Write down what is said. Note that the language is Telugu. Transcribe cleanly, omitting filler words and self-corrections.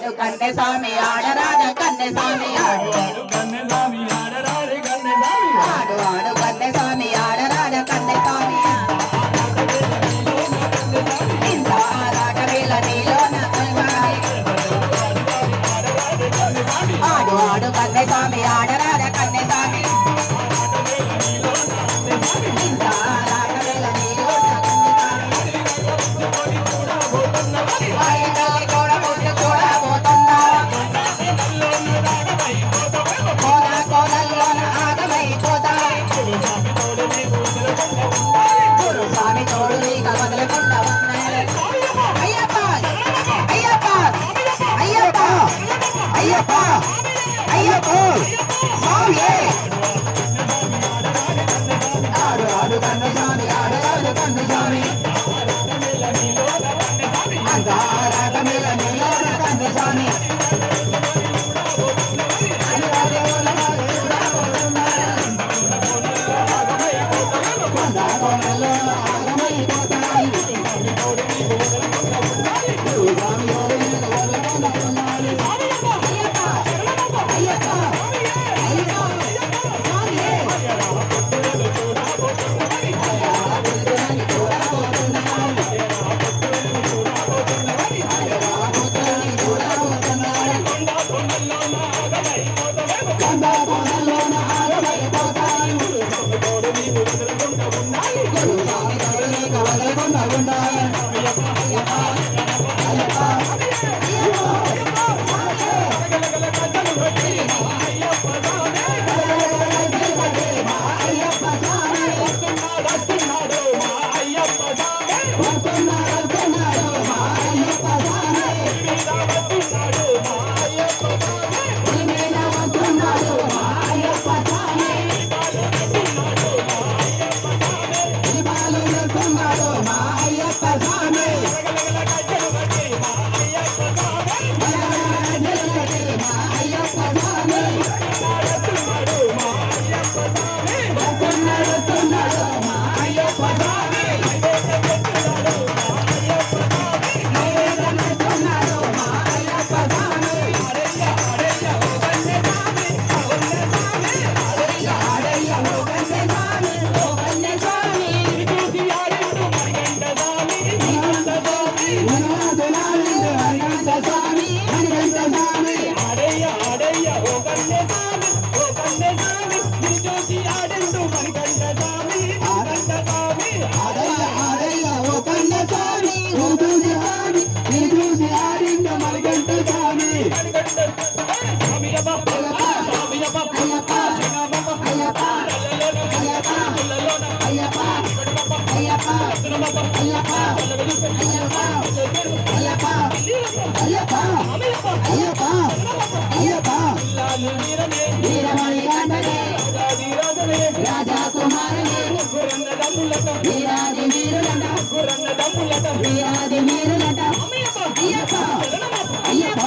కన్నె స్వామి ఆడరాజ కన్నె స్వామి ఆడు ఆడు కన్నె స్వామి ఆడరాజ కన్నె స్వామి ఇంత ఆరాట వేళ నీలోన ఆడు ఆడు కన్నె స్వామి ఆడరాజ కన్నె స్వామి ఇంత ఆరాట వేళ నీలోన స్వామి తోడు నీక వదలకుండా అయ్యప్ప అయ్యప్ప అయ్యప్ప అయ్యప్ప అయ్యప్ప స్వామి ఆడు ఆడు కన్ను స్వామి ఆడు ఆడు కన్ను స్వామి అందారాట మేళ నీలోన కన్ను స్వామి రాజా కుమారుని వీరాది వీరులట అయ్యప్ప అయ్యప్ప